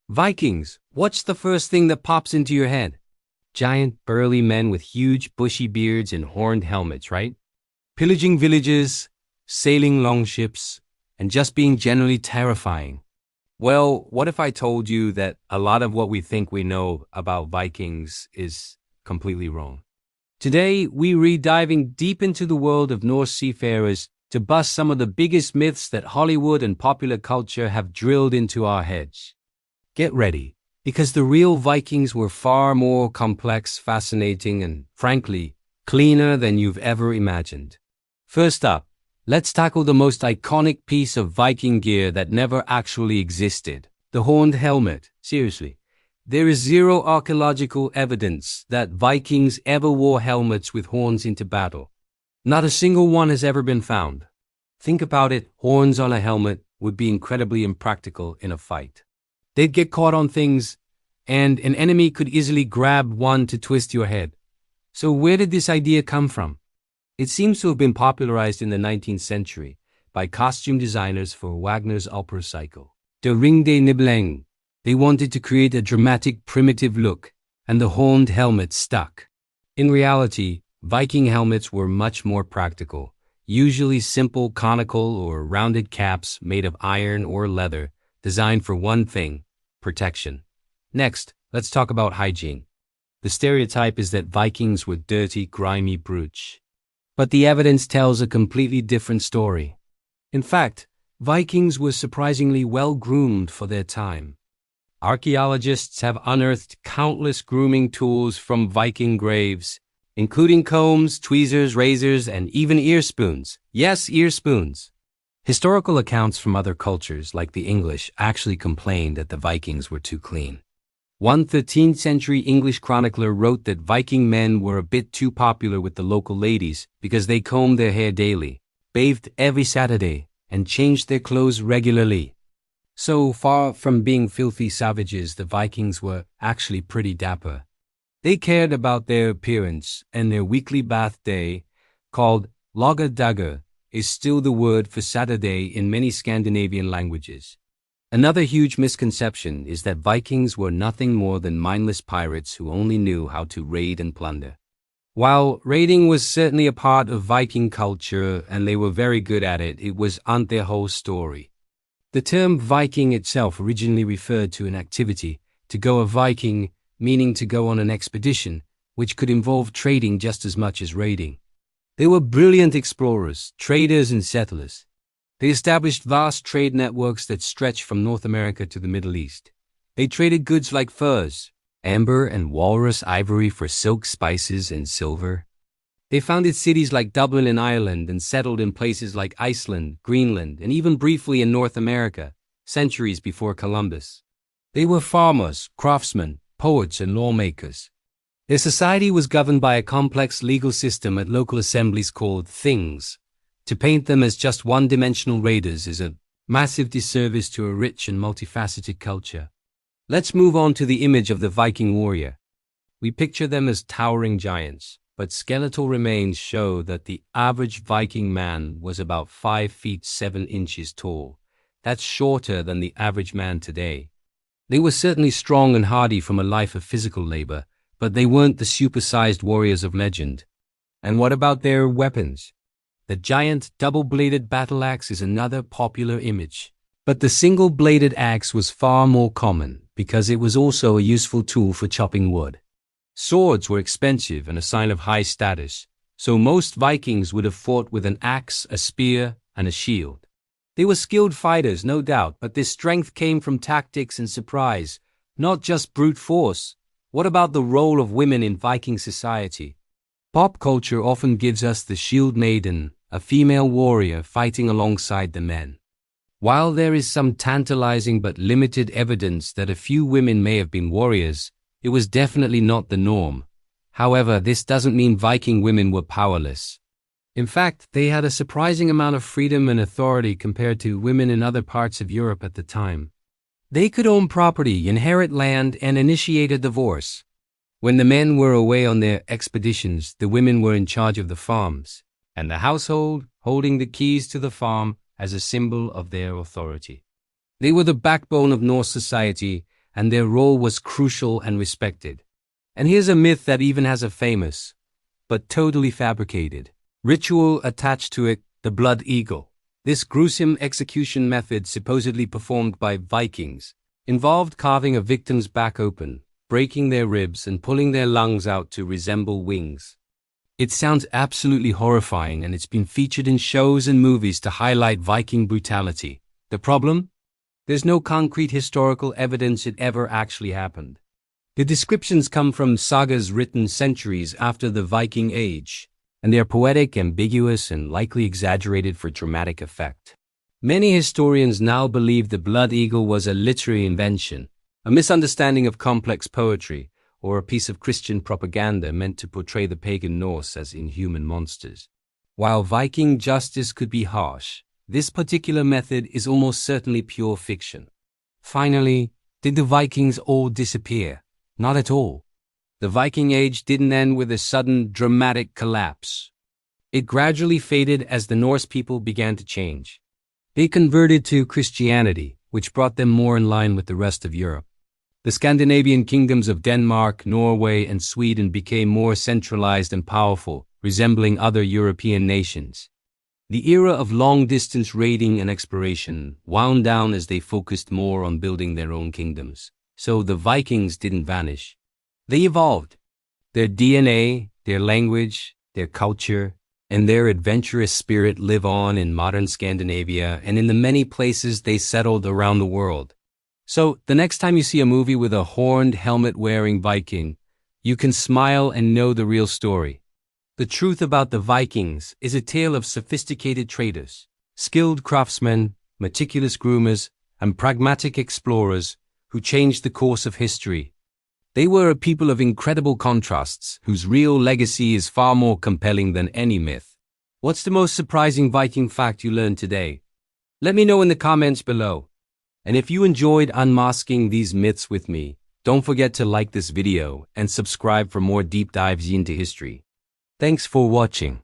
Vikings, what's the first thing that pops into your head? Giant, burly men with huge, bushy beards and horned helmets, right? Pillaging villages, sailing longships, and just being generally terrifying. Well, what if I told you that a lot of what we think we know about Vikings is completely wrong? Today, we're diving deep into the world of Norse seafarers to bust some of the biggest myths that Hollywood and popular culture have drilled into our heads. Get ready, because the real Vikings were far more complex, fascinating, and, frankly, cleaner than you've ever imagined. First up, let's tackle the most iconic piece of Viking gear that never actually existed: the horned helmet. Seriously, there is zero archaeological evidence that Vikings ever wore helmets with horns into battle. Not a single one has ever been found. Think about it, horns on a helmet would be incredibly impractical in a fight. They'd get caught on things, and an enemy could easily grab one to twist your head. So where did this idea come from? It seems to have been popularized in the 19th century by costume designers for Wagner's opera cycle, Der Ring des Nibelungen. They wanted to create a dramatic, primitive look, and the horned helmet stuck. In reality, Viking helmets were much more practical, usually simple conical or rounded caps made of iron or leather, designed for one thing: protection. Next, let's talk about hygiene. The stereotype is that Vikings were dirty, grimy brutes. But the evidence tells a completely different story. In fact, Vikings were surprisingly well-groomed for their time. Archaeologists have unearthed countless grooming tools from Viking graves, including combs, tweezers, razors, and even ear spoons. Yes, ear spoons. Historical accounts from other cultures, like the English, actually complained that the Vikings were too clean. One 13th century English chronicler wrote that Viking men were a bit too popular with the local ladies because they combed their hair daily, bathed every Saturday, and changed their clothes regularly. So far from being filthy savages, the Vikings were actually pretty dapper. They cared about their appearance, and their weekly bath day, called lagadagur, is still the word for Saturday in many Scandinavian languages. Another huge misconception is that Vikings were nothing more than mindless pirates who only knew how to raid and plunder. While raiding was certainly a part of Viking culture and they were very good at it, it wasn't their whole story. The term Viking itself originally referred to an activity, to go a Viking, meaning to go on an expedition, which could involve trading just as much as raiding. They were brilliant explorers, traders, and settlers. They established vast trade networks that stretched from North America to the Middle East. They traded goods like furs, amber and walrus ivory for silk, spices, and silver. They founded cities like Dublin in Ireland and settled in places like Iceland, Greenland, and even briefly in North America, centuries before Columbus. They were farmers, craftsmen, poets, and lawmakers. Their society was governed by a complex legal system at local assemblies called things. To paint them as just one-dimensional raiders is a massive disservice to a rich and multifaceted culture. Let's move on to the image of the Viking warrior. We picture them as towering giants, but skeletal remains show that the average Viking man was about 5 feet 7 inches tall. That's shorter than the average man today. They were certainly strong and hardy from a life of physical labor, but they weren't the supersized warriors of legend. And what about their weapons? The giant double-bladed battle axe is another popular image. But the single-bladed axe was far more common because it was also a useful tool for chopping wood. Swords were expensive and a sign of high status, so most Vikings would have fought with an axe, a spear, and a shield. They were skilled fighters, no doubt, but their strength came from tactics and surprise, not just brute force. What about the role of women in Viking society? Pop culture often gives us the shield maiden, a female warrior fighting alongside the men. While there is some tantalizing but limited evidence that a few women may have been warriors, it was definitely not the norm. However, this doesn't mean Viking women were powerless. In fact, they had a surprising amount of freedom and authority compared to women in other parts of Europe at the time. They could own property, inherit land, and initiate a divorce. When the men were away on their expeditions, the women were in charge of the farms, and the household holding the keys to the farm as a symbol of their authority. They were the backbone of Norse society, and their role was crucial and respected. And here's a myth that even has a famous, but totally fabricated, ritual attached to it: the blood eagle. This gruesome execution method, supposedly performed by Vikings, involved carving a victim's back open, breaking their ribs, and pulling their lungs out to resemble wings. It sounds absolutely horrifying, and it's been featured in shows and movies to highlight Viking brutality. The problem? There's no concrete historical evidence it ever actually happened. The descriptions come from sagas written centuries after the Viking Age, and they are poetic, ambiguous, and likely exaggerated for dramatic effect. Many historians now believe the blood eagle was a literary invention, a misunderstanding of complex poetry, or a piece of Christian propaganda meant to portray the pagan Norse as inhuman monsters. While Viking justice could be harsh, this particular method is almost certainly pure fiction. Finally, did the Vikings all disappear? Not at all. The Viking Age didn't end with a sudden, dramatic collapse. It gradually faded as the Norse people began to change. They converted to Christianity, which brought them more in line with the rest of Europe. The Scandinavian kingdoms of Denmark, Norway, and Sweden became more centralized and powerful, resembling other European nations. The era of long-distance raiding and exploration wound down as they focused more on building their own kingdoms. So the Vikings didn't vanish. They evolved. Their DNA, their language, their culture, and their adventurous spirit live on in modern Scandinavia and in the many places they settled around the world. So, the next time you see a movie with a horned, helmet-wearing Viking, you can smile and know the real story. The truth about the Vikings is a tale of sophisticated traders, skilled craftsmen, meticulous groomers, and pragmatic explorers who changed the course of history. They were a people of incredible contrasts, whose real legacy is far more compelling than any myth. What's the most surprising Viking fact you learned today? Let me know in the comments below. And if you enjoyed unmasking these myths with me, don't forget to like this video and subscribe for more deep dives into history. Thanks for watching.